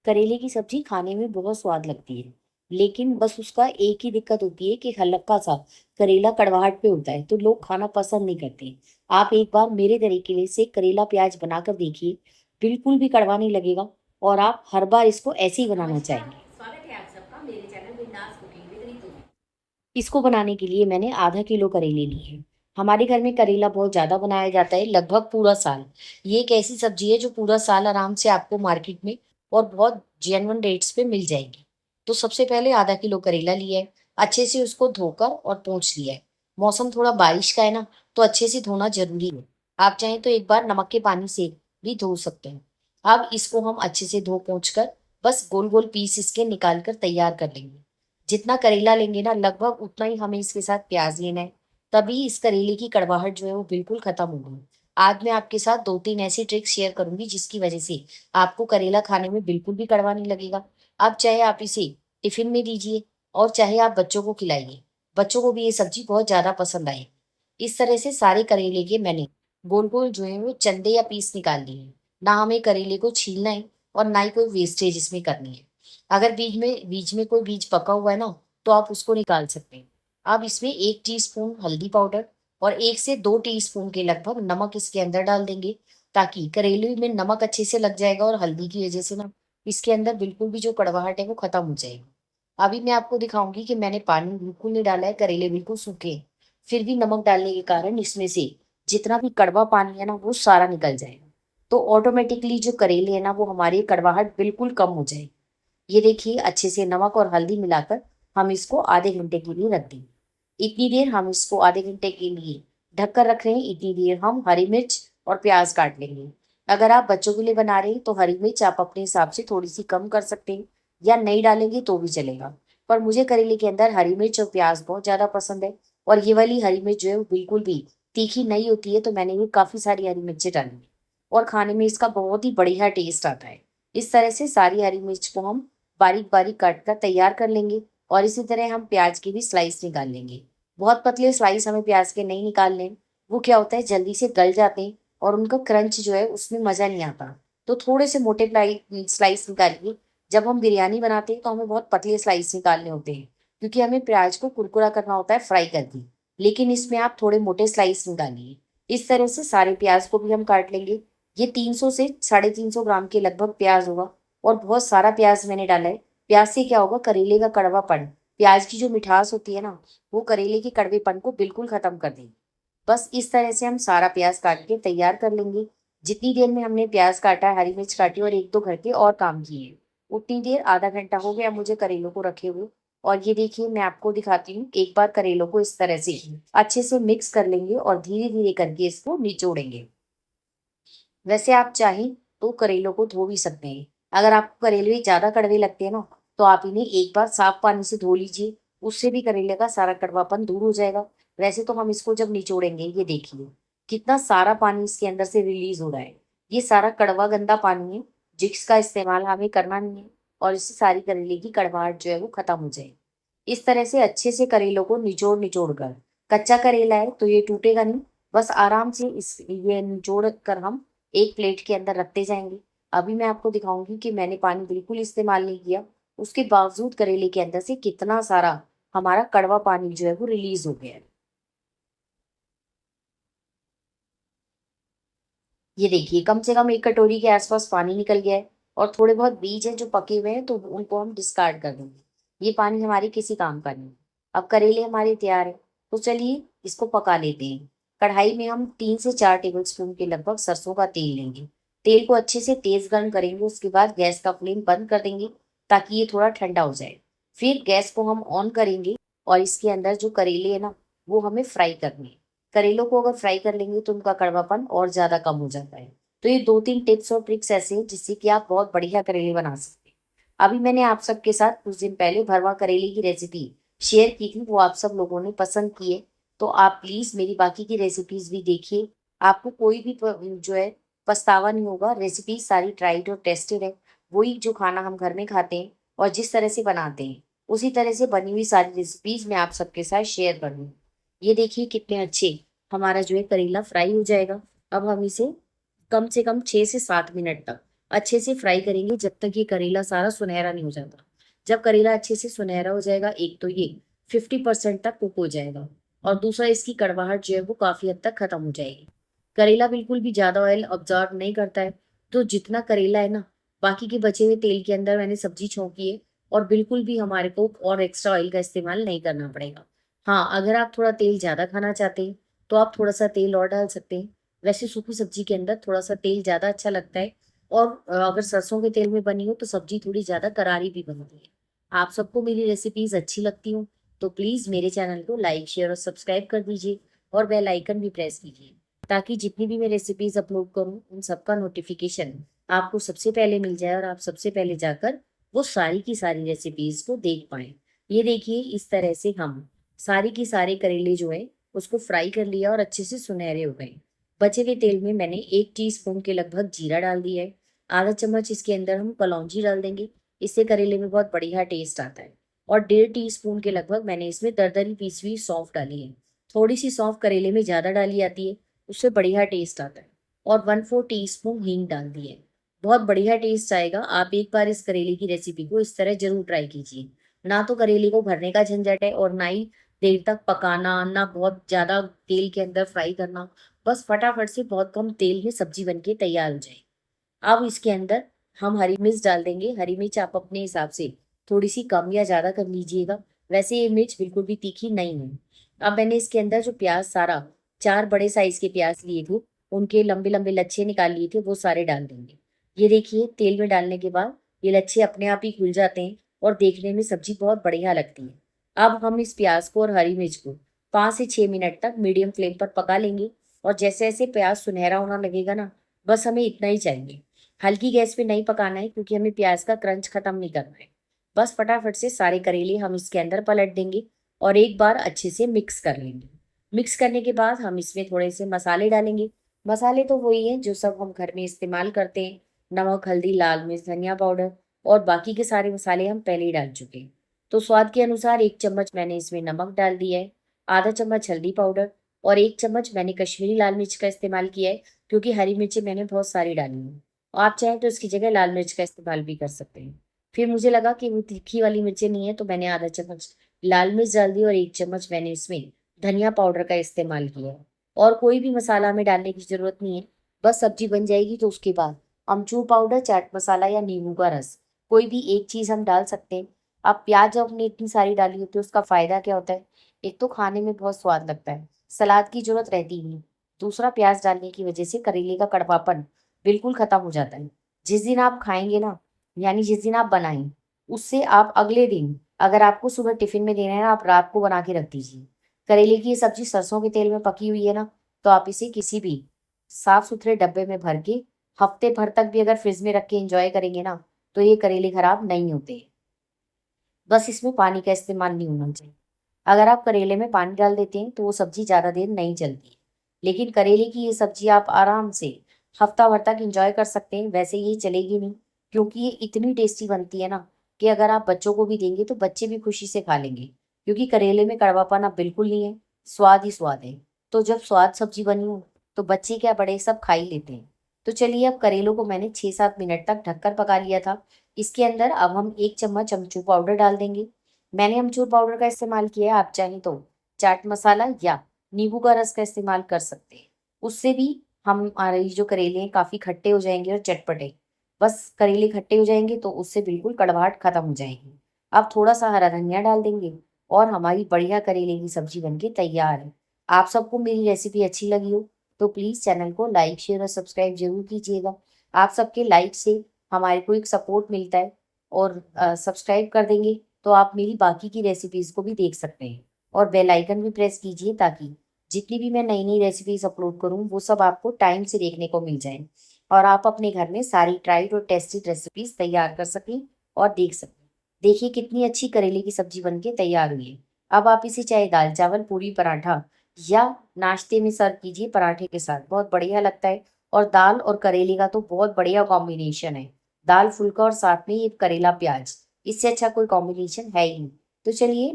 करेले की सब्जी खाने में बहुत स्वाद लगती है, लेकिन बस उसका एक ही दिक्कत होती है कि हल्का सा करेला कड़वाहट पे होता है, तो लोग खाना पसंद नहीं करते। आप एक बार मेरे तरीके से करेला प्याज बनाकर देखिए, बिल्कुल भी कड़वा नहीं लगेगा और आप हर बार इसको ऐसे ही बनाना नमस्कार। चाहेंगे। स्वागत है आप सबका मेरे चैनल बिंदास कुकिंग विद रितु में। इसको बनाने के लिए मैंने आधा किलो करेले लिए हैं। हमारे घर में करेला बहुत ज़्यादा बनाया जाता है, लगभग पूरा साल। ये एक ऐसी सब्जी है जो पूरा साल आराम से आपको मार्केट में और बहुत जेन्युइन रेट्स पे मिल जाएगी। तो सबसे पहले आधा किलो करेला लिया है, अच्छे से उसको धोकर और पोंछ लिया है। मौसम थोड़ा बारिश का है ना, तो अच्छे से धोना जरूरी है। आप चाहें तो एक बार नमक के पानी से भी धो सकते हैं। अब इसको हम अच्छे से धो पोंछ कर बस गोल गोल पीस इसके निकाल कर तैयार कर लेंगे। जितना करेला लेंगे ना, लगभग उतना ही हमें इसके साथ प्याज लेना है। तभी इस करेले की कड़वाहट जो है वो बिल्कुल खत्म होगी। आज मैं आपके साथ दो तीन ऐसी ट्रिक्स शेयर करूंगी जिसकी वजह से आपको करेला खाने में बिल्कुल भी कड़वा नहीं लगेगा। अब चाहे आप इसे टिफिन में दीजिए और चाहे आप बच्चों को खिलाइए, बच्चों को भी ये सब्जी बहुत ज्यादा पसंद आए। इस तरह से सारे करेले के मैंने गोल गोल जो है वो चंदे या पीस निकाल लिए हैं। ना हमें करेले को छीलना है और ना ही कोई वेस्टेज इसमें करनी है। अगर बीच में कोई बीज पका हुआ है ना, तो आप उसको निकाल सकते हैं। अब इसमें 1 टीस्पून हल्दी पाउडर और 1 से 2 टीस्पून के लगभग नमक इसके अंदर डाल देंगे, ताकि करेले में नमक अच्छे से लग जाएगा और हल्दी की वजह से ना इसके अंदर बिल्कुल भी जो कड़वाहट है वो खत्म हो जाएगी। अभी मैं आपको दिखाऊंगी कि मैंने पानी बिल्कुल नहीं डाला है, करेले बिल्कुल सूखे हैं। फिर भी नमक डालने के कारण इसमें से जितना भी कड़वा पानी है ना वो सारा निकल जाएगा। तो ऑटोमेटिकली जो करेले है ना वो हमारी कड़वाहट बिल्कुल कम हो जाएगी। ये देखिए, अच्छे से नमक और हल्दी मिलाकर हम इसको आधे घंटे के लिए रख देंगे। इतनी देर हम इसको आधे घंटे के लिए ढक कर रख रहे हैं, इतनी देर हम हरी मिर्च और प्याज काट लेंगे। अगर आप बच्चों के लिए बना रहे हैं तो हरी मिर्च आप अपने हिसाब से थोड़ी सी कम कर सकते हैं, या नहीं डालेंगे तो भी चलेगा। पर मुझे करेले के अंदर हरी मिर्च और प्याज बहुत ज्यादा पसंद है, और ये वाली हरी मिर्च जो है वो बिल्कुल भी तीखी नहीं होती है, तो मैंने ये काफी सारी हरी मिर्चें डाली हैं और खाने में इसका बहुत ही बढ़िया टेस्ट आता है। इस तरह से सारी हरी मिर्च को हम बारीक बारीक काट कर तैयार कर लेंगे। और इसी तरह हम प्याज की भी स्लाइस निकाल लेंगे। बहुत पतले स्लाइस हमें प्याज के नहीं निकालने हैं। वो क्या होता है, जल्दी से गल जाते हैं और उनका क्रंच जो है उसमें मजा नहीं आता। तो थोड़े से मोटे स्लाइस निकालिए। जब हम बिरयानी बनाते हैं तो हमें बहुत पतले स्लाइस निकालने होते हैं, क्योंकि हमें प्याज को कुरकुरा करना होता है फ्राई करके। लेकिन इसमें आप थोड़े मोटे स्लाइस निकालिए। इस तरह से सारे प्याज को भी हम काट लेंगे। ये 300 से 350 ग्राम के लगभग प्याज होगा, और बहुत सारा प्याज मैंने डाला है। प्याज से क्या होगा, करेले का कड़वापन, प्याज की जो मिठास होती है ना, वो करेले के कड़वेपन को बिल्कुल खत्म कर देगी। बस इस तरह से हम सारा प्याज काट के तैयार कर लेंगे। जितनी देर में हमने प्याज काटा, हरी मिर्च काटी और एक दो घर के और काम किए, उतनी देर आधा घंटा हो गया मुझे करेलों को रखे हुए। और ये देखिए, मैं आपको दिखाती हूँ। एक बार करेलों को इस तरह से अच्छे से मिक्स कर लेंगे और धीरे धीरे करके इसको निचोड़ेंगे। वैसे आप चाहें तो करेलों को धो भी सकते हैं। अगर आपको करेले ज्यादा कड़वे लगते हैं ना, तो आप इन्हें एक बार साफ पानी से धो लीजिए। उससे भी करेले का सारा कड़वापन दूर हो जाएगा। वैसे तो हम इसको जब निचोड़ेंगे, ये देखिए कितना सारा पानी इसके अंदर से रिलीज हो रहा है। ये सारा कड़वा गंदा पानी है, जिसका इस्तेमाल हमें करना नहीं है। और इससे सारी करेले की कड़वाहट जो है वो खत्म हो जाएगी। इस तरह से अच्छे से करेलों को निचोड़ निचोड़ कर, कच्चा करेला है तो ये टूटेगा नहीं। बस आराम से इस ये निचोड़ कर हम एक प्लेट के अंदर रखते जाएंगे। अभी मैं आपको दिखाऊंगी कि मैंने पानी बिल्कुल इस्तेमाल नहीं किया, उसके बावजूद करेले के अंदर से कितना सारा हमारा कड़वा पानी जो है वो रिलीज हो गया है। ये देखिए, कम से कम 1 कटोरी के आसपास पानी निकल गया है। और थोड़े बहुत बीज हैं जो पके हुए हैं, तो उनको हम डिस्कार्ड कर देंगे। ये पानी हमारे किसी काम का नहीं है। अब करेले हमारे तैयार है, तो चलिए इसको पका लेते हैं। कढ़ाई में हम 3 से 4 टेबल स्पून के लगभग सरसों का तेल लेंगे। तेल को अच्छे से तेज गर्म करेंगे, उसके बाद गैस का फ्लेम बंद कर देंगे, ताकि ये थोड़ा ठंडा हो जाए। फिर गैस को हम ऑन करेंगे और इसके अंदर जो करेले है ना, वो हमें फ्राई करने हैं। करेलों को अगर फ्राई कर लेंगे तो उनका कड़वापन और ज्यादा कम हो जाता है। तो ये दो तीन टिप्स और ट्रिक्स ऐसे हैं जिससे कि आप बहुत बढ़िया करेले बना सकते हैं। अभी मैंने आप सबके साथ कुछ दिन पहले भरवा करेले की रेसिपी शेयर की थी, वो आप सब लोगों ने पसंद की है। तो आप प्लीज मेरी बाकी की रेसिपीज भी देखिए। आपको कोई भी जो है पछतावा नहीं होगा। रेसिपी सारी ट्राइड और टेस्टेड है। वही जो खाना हम घर में खाते हैं और जिस तरह से बनाते हैं, उसी तरह से बनी हुई सारी रेसिपीज मैं आप सबके साथ शेयर करूंगी। ये देखिए कितने अच्छे हमारा जो है करेला फ्राई हो जाएगा। अब हम इसे कम से कम 6 से 7 मिनट तक अच्छे से फ्राई करेंगे जब तक ये करेला सारा सुनहरा नहीं हो जाता। जब करेला अच्छे से सुनहरा हो जाएगा, एक तो ये 50% तक कुक हो जाएगा, और दूसरा इसकी कड़वाहट जो है वो काफी हद तक खत्म हो जाएगी। करेला बिल्कुल भी ज्यादा ऑयल ऑब्जॉर्व नहीं करता है, तो जितना करेला है ना, बाकी के बचे हुए तेल के अंदर मैंने सब्जी छौंकी है, और बिल्कुल भी हमारे को और एक्स्ट्रा ऑयल का इस्तेमाल नहीं करना पड़ेगा। हाँ, अगर आप थोड़ा तेल ज्यादा खाना चाहते हैं तो आप थोड़ा सा तेल और डाल सकते हैं। वैसे सूखी सब्जी के अंदर थोड़ा सा तेल ज्यादा अच्छा लगता है, और अगर सरसों के तेल में बनी हो तो सब्जी थोड़ी ज्यादा करारी भी बनती है। आप सबको मेरी रेसिपीज अच्छी लगती हो तो प्लीज मेरे चैनल को लाइक शेयर और सब्सक्राइब कर दीजिए, और बेल आइकन भी प्रेस कीजिए, ताकि जितनी भी मैं रेसिपीज अपलोड करूँ उन सबका नोटिफिकेशन आपको सबसे पहले मिल जाए, और आप सबसे पहले जाकर वो सारी की सारी रेसिपीज को देख पाए। ये देखिए, इस तरह से हम सारी की सारे करेले जो है उसको फ्राई कर लिया और अच्छे से सुनहरे हो गए। बचे हुए तेल में मैंने 1 टीस्पून के लगभग जीरा डाल दिया है। आधा चम्मच इसके अंदर हम कलौंजी डाल देंगे, इससे करेले में बहुत बढ़िया टेस्ट आता है। और 1.5 टीस्पून के लगभग मैंने इसमें दरदरी पीसी हुई सौंफ डाली है। थोड़ी सी सौंफ करेले में ज्यादा डाली जाती है, उससे बढ़िया टेस्ट आता है। और 1/4 टीस्पून हींग डाल दी है। बहुत बढ़िया टेस्ट आएगा। आप एक बार इस करेले की रेसिपी को इस तरह जरूर ट्राई कीजिए। ना तो करेले को भरने का झंझट है, और ना ही देर तक पकाना, ना बहुत ज्यादा तेल के अंदर फ्राई करना। बस फटाफट से बहुत कम तेल में सब्जी बनके तैयार हो जाए। अब इसके अंदर हम हरी मिर्च डाल देंगे। हरी मिर्च आप अपने हिसाब से थोड़ी सी कम या ज्यादा कर लीजिएगा, वैसे ये मिर्च बिल्कुल भी तीखी नहीं है। अब मैंने इसके अंदर जो प्याज सारा 4 बड़े साइज के प्याज लिए थे, उनके लंबे लंबे लच्छे निकाल लिए थे, वो सारे डाल देंगे। ये देखिए, तेल में डालने के बाद ये लच्छे अपने आप ही खुल जाते हैं, और देखने में सब्जी बहुत बढ़िया लगती है। अब हम इस प्याज को और हरी मिर्च को 5 से 6 मिनट तक मीडियम फ्लेम पर पका लेंगे। और जैसे जैसे प्याज सुनहरा होना लगेगा ना, बस हमें इतना ही चाहिए। हल्की गैस पे नहीं पकाना है, क्योंकि हमें प्याज का क्रंच खत्म नहीं करना है। बस फटाफट से सारे करेले हम इसके अंदर पलट देंगे, और एक बार अच्छे से मिक्स कर लेंगे। मिक्स करने के बाद हम इसमें थोड़े से मसाले डालेंगे। मसाले तो वही हैं जो सब हम घर में इस्तेमाल करते हैं। नमक, हल्दी, लाल मिर्च, धनिया पाउडर, और बाकी के सारे मसाले हम पहले ही डाल चुके हैं। तो स्वाद के अनुसार 1 चम्मच मैंने इसमें नमक डाल दिया है, आधा चम्मच हल्दी पाउडर, और 1 चम्मच मैंने कश्मीरी लाल मिर्च का इस्तेमाल किया है, क्योंकि हरी मिर्ची मैंने बहुत सारी डाली है। आप चाहें तो इसकी जगह लाल मिर्च का इस्तेमाल भी कर सकते हैं। फिर मुझे लगा कि वो तीखी वाली मिर्चें नहीं है, तो मैंने आधा चम्मच लाल मिर्च डाल दी, और 1 चम्मच मैंने इसमें धनिया पाउडर का इस्तेमाल किया है। और कोई भी मसाला में डालने की जरूरत नहीं है। बस सब्जी बन जाएगी तो उसके बाद अमचूर पाउडर, चाट मसाला, या नींबू का रस, कोई भी एक चीज हम डाल सकते हैं। अब प्याज जब हमने इतनी सारी डाली होती है, उसका फायदा क्या होता है? एक तो खाने में बहुत स्वाद लगता है, सलाद की जरूरत रहती नहीं। दूसरा, प्याज डालने की वजह से करेले का कड़वापन बिल्कुल खत्म हो जाता है। जिस दिन आप खाएंगे ना, यानी जिस दिन आप बनाएं, उससे आप अगले दिन, अगर आपको सुबह टिफिन में देना है ना, आप रात को बना के रख दीजिए। करेले की ये सब्जी सरसों के तेल में पकी हुई है ना, तो आप इसे किसी भी साफ सुथरे डब्बे में भर के हफ्ते भर तक भी अगर फ्रिज में रख के एंजॉय करेंगे ना, तो ये करेले खराब नहीं होते। बस इसमें पानी का इस्तेमाल नहीं होना चाहिए। अगर आप करेले में पानी डाल देते हैं तो वो सब्जी ज़्यादा देर नहीं चलती। लेकिन करेले की ये सब्जी आप आराम से हफ्ता भर तक इंजॉय कर सकते हैं। वैसे ये चलेगी नहीं, क्योंकि ये इतनी टेस्टी बनती है ना, कि अगर आप बच्चों को भी देंगे तो बच्चे भी खुशी से खा लेंगे। क्योंकि करेले में कड़वापन अब बिल्कुल नहीं है, स्वाद ही स्वाद है। तो जब स्वाद सब्जी बनी हो तो बच्चे क्या बड़े सब खा ही लेते हैं। तो चलिए, अब करेलों को मैंने 6-7 मिनट तक ढककर पका लिया था। इसके अंदर अब हम 1 चम्मच अमचूर पाउडर डाल देंगे। मैंने अमचूर पाउडर का इस्तेमाल किया है, आप चाहें तो चाट मसाला या नींबू का रस का इस्तेमाल कर सकते हैं। उससे भी हमारे जो करेले हैं काफी खट्टे हो जाएंगे और चटपटे। बस करेले खट्टे हो जाएंगे तो उससे बिल्कुल कड़वाहट खत्म हो जाएगी। अब थोड़ा सा हरा धनिया डाल देंगे, और हमारी बढ़िया करेले की सब्जी बनके तैयार है। आप सबको मेरी रेसिपी अच्छी लगी हो तो प्लीज चैनल को लाइक शेयर और सब्सक्राइब जरूर कीजिएगा। आप सबके लाइक से हमारे को एक सपोर्ट मिलता है, और सब्सक्राइब कर देंगे तो आप मेरी बाकी की रेसिपीज को भी देख सकते हैं। और बेल आइकन भी प्रेस कीजिए, ताकि जितनी भी मैं नई नई रेसिपीज अपलोड करूं वो सब आपको टाइम से देखने को मिल जाए, और आप अपने घर में सारी ट्राइड और टेस्टेड रेसिपीज तैयार कर सकें और देख सकें। देखिए कितनी अच्छी करेले की सब्जी बनके तैयार हुई है। अब आप इसे चाहे दाल चावल, पूरी, पराठा, या नाश्ते में सर्व कीजिए पराठे के साथ, बहुत बढ़िया लगता है। और दाल और करेले का तो बहुत बढ़िया कॉम्बिनेशन है। दाल फुल्का और साथ में ये करेला प्याज, इससे अच्छा कोई कॉम्बिनेशन है ही नहीं। तो चलिए,